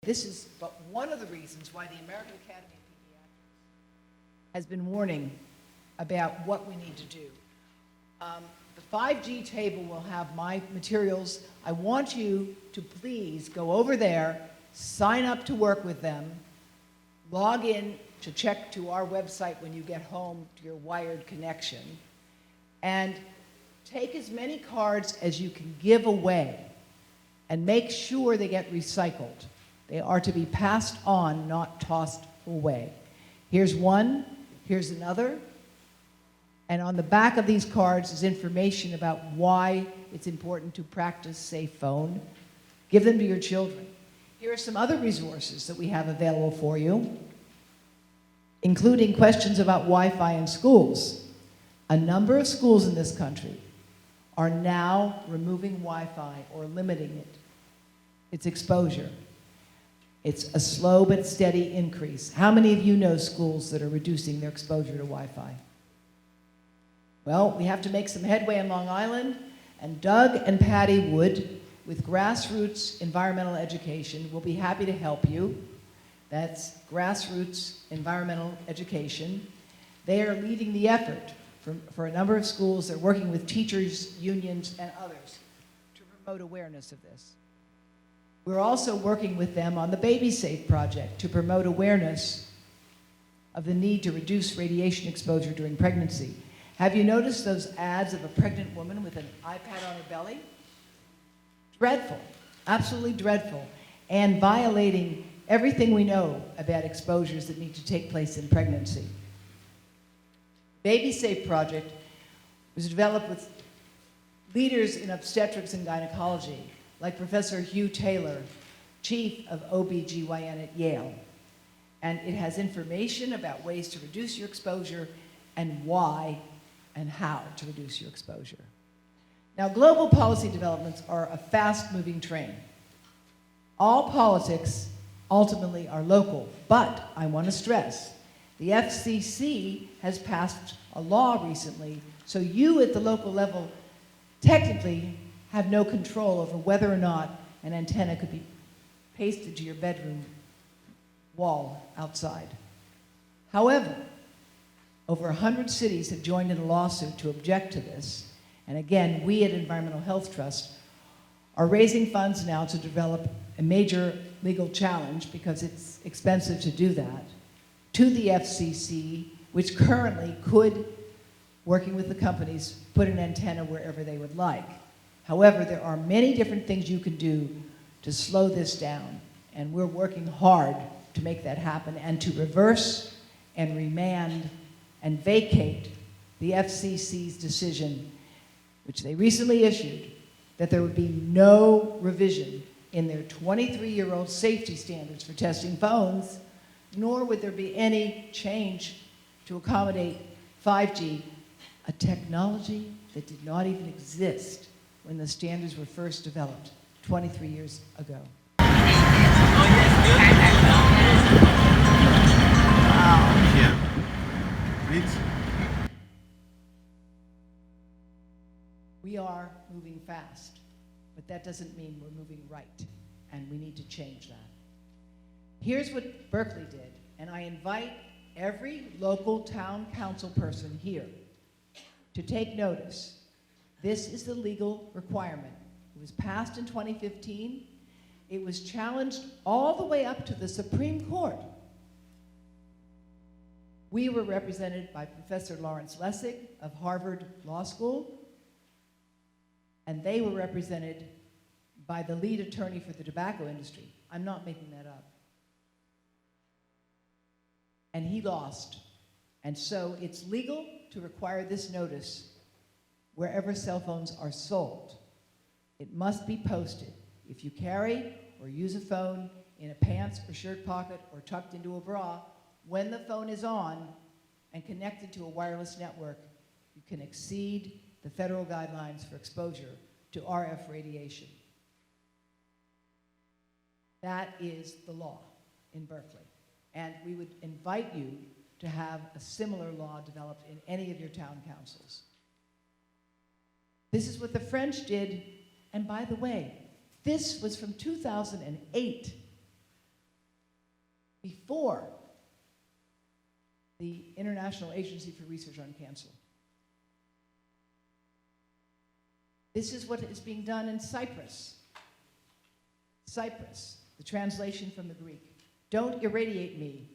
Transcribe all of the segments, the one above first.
This is but one of the reasons why the American Academy of Pediatrics has been warning about what we need to do. The 5G table will have my materials. I want you to please go over there, sign up to work with them, log in to check to our website when you get home to your wired connection, and take as many cards as you can give away and make sure they get recycled. They are to be passed on, not tossed away. Here's one, here's another. And on the back of these cards is information about why it's important to practice safe phone. Give them to your children. Here are some other resources that we have available for you, including questions about Wi-Fi in schools. A number of schools in this country are now removing Wi-Fi or limiting its exposure. It's a slow but steady increase. How many of you know schools that are reducing their exposure to Wi-Fi? Well, we have to make some headway in Long Island, and Doug and Patty Wood, with Grassroots Environmental Education, will be happy to help you. That's Grassroots Environmental Education. They are leading the effort for a number of schools. They're working with teachers, unions, and others to promote awareness of this. We're also working with them on the Baby Safe project to promote awareness of the need to reduce radiation exposure during pregnancy. Have you noticed those ads of a pregnant woman with an iPad on her belly? Dreadful, absolutely dreadful, and violating everything we know about exposures that need to take place in pregnancy. Baby Safe project was developed with leaders in obstetrics and gynecology, like Professor Hugh Taylor, chief of OBGYN at Yale. And it has information about ways to reduce your exposure and why and how to reduce your exposure. Now, global policy developments are a fast-moving train. All politics ultimately are local, but I want to stress, the FCC has passed a law recently, so you at the local level technically have no control over whether or not an antenna could be pasted to your bedroom wall outside. However, over 100 cities have joined in a lawsuit to object to this. And again, we at Environmental Health Trust are raising funds now to develop a major legal challenge, because it's expensive to do that, to the FCC, which currently could, working with the companies, put an antenna wherever they would like. However, there are many different things you can do to slow this down, and we're working hard to make that happen and to reverse and remand and vacate the FCC's decision, which they recently issued, that there would be no revision in their 23-year-old safety standards for testing phones, nor would there be any change to accommodate 5G, a technology that did not even exist when the standards were first developed 23 years ago. We are moving fast, but that doesn't mean we're moving right, and we need to change that. Here's what Berkeley did, and I invite every local town council person here to take notice. This is the legal requirement. It was passed in 2015. It was challenged all the way up to the Supreme Court. We were represented by Professor Lawrence Lessig of Harvard Law School, and they were represented by the lead attorney for the tobacco industry. I'm not making that up. And he lost. And so it's legal to require this notice wherever cell phones are sold. It must be posted. If you carry or use a phone in a pants or shirt pocket or tucked into a bra, when the phone is on and connected to a wireless network, you can exceed the federal guidelines for exposure to RF radiation. That is the law in Berkeley. And we would invite you to have a similar law developed in any of your town councils. This is what the French did, and by the way, this was from 2008. before the International Agency for Research on Cancer. This is what is being done in Cyprus. Cyprus, the translation from the Greek. Don't irradiate me.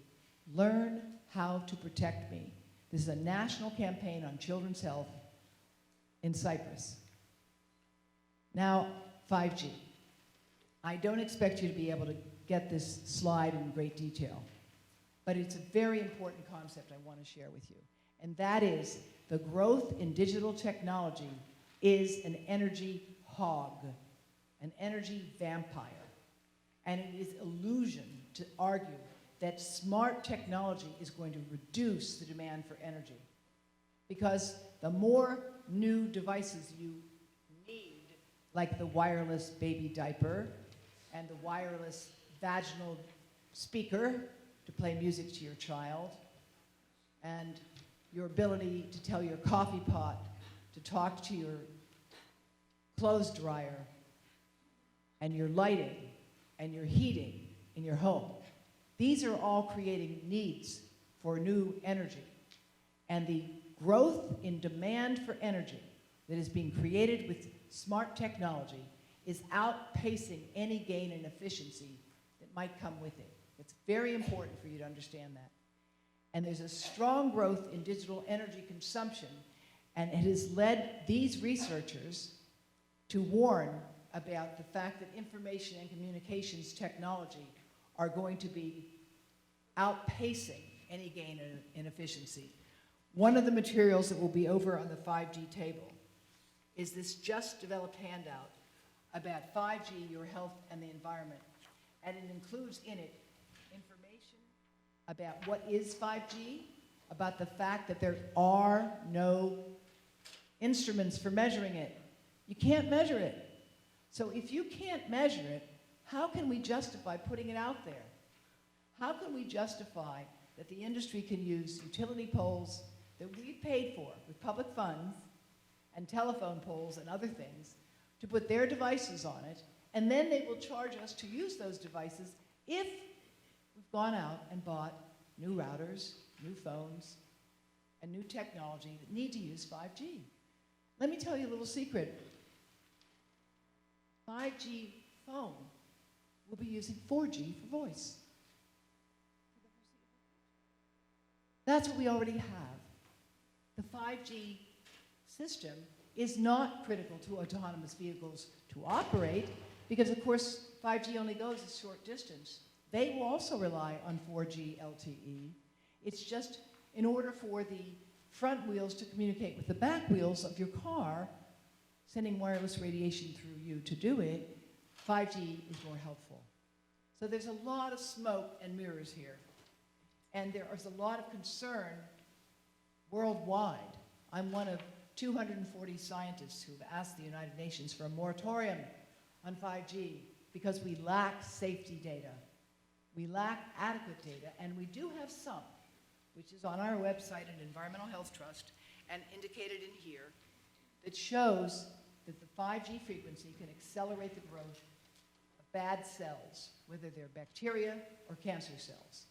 Learn how to protect me. This is a national campaign on children's health in Cyprus. Now, 5G. I don't expect you to be able to get this slide in great detail, but it's a very important concept I want to share with you. And that is the growth in digital technology is an energy hog, an energy vampire. And it is illusion to argue that smart technology is going to reduce the demand for energy. Because the more new devices you need, like the wireless baby diaper and the wireless vaginal speaker to play music to your child, and your ability to tell your coffee pot to talk to your clothes dryer, and your lighting, and your heating in your home. These are all creating needs for new energy. And the growth in demand for energy that is being created with smart technology is outpacing any gain in efficiency that might come with it. It's very important for you to understand that. And there's a strong growth in digital energy consumption, and it has led these researchers to warn about the fact that information and communications technology are going to be outpacing any gain in efficiency. One of the materials that will be over on the 5G table is this just developed handout about 5G, your health, and the environment. And it includes in it information about what is 5G, about the fact that there are no instruments for measuring it. You can't measure it. So if you can't measure it, how can we justify putting it out there? How can we justify that the industry can use utility poles that we paid for with public funds and telephone poles and other things to put their devices on it, and then they will charge us to use those devices if we've gone out and bought new routers, new phones, and new technology that need to use 5G. Let me tell you a little secret. 5G phone will be using 4G for voice. That's what we already have. The 5G system is not critical to autonomous vehicles to operate because, of course, 5G only goes a short distance. They will also rely on 4G LTE. It's just in order for the front wheels to communicate with the back wheels of your car, sending wireless radiation through you to do it, 5G is more helpful. So there's a lot of smoke and mirrors here. And there is a lot of concern worldwide. I'm one of 240 scientists who've asked the United Nations for a moratorium on 5G because we lack safety data. We lack adequate data, and we do have some, which is on our website at Environmental Health Trust and indicated in here, that shows that the 5G frequency can accelerate the growth of bad cells, whether they're bacteria or cancer cells.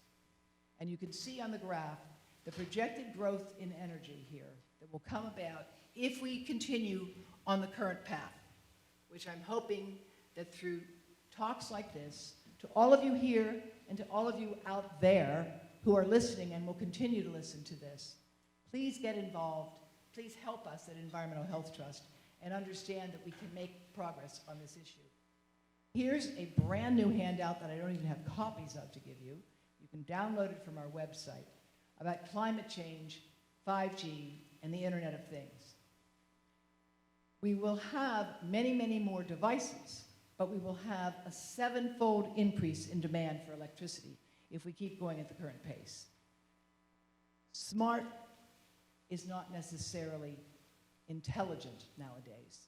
And you can see on the graph the projected growth in energy here that will come about if we continue on the current path, which I'm hoping that through talks like this, to all of you here and to all of you out there who are listening and will continue to listen to this, please get involved. Please help us at Environmental Health Trust and understand that we can make progress on this issue. Here's a brand new handout that I don't even have copies of to give you. You can download it from our website about climate change, 5G, and the Internet of Things. We will have many, many more devices, but we will have a 7-fold increase in demand for electricity if we keep going at the current pace. Smart is not necessarily intelligent nowadays.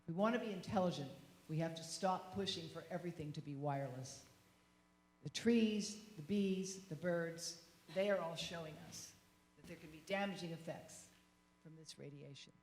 If we want to be intelligent, we have to stop pushing for everything to be wireless. The trees, the bees, the birds, they are all showing us that there can be damaging effects from this radiation.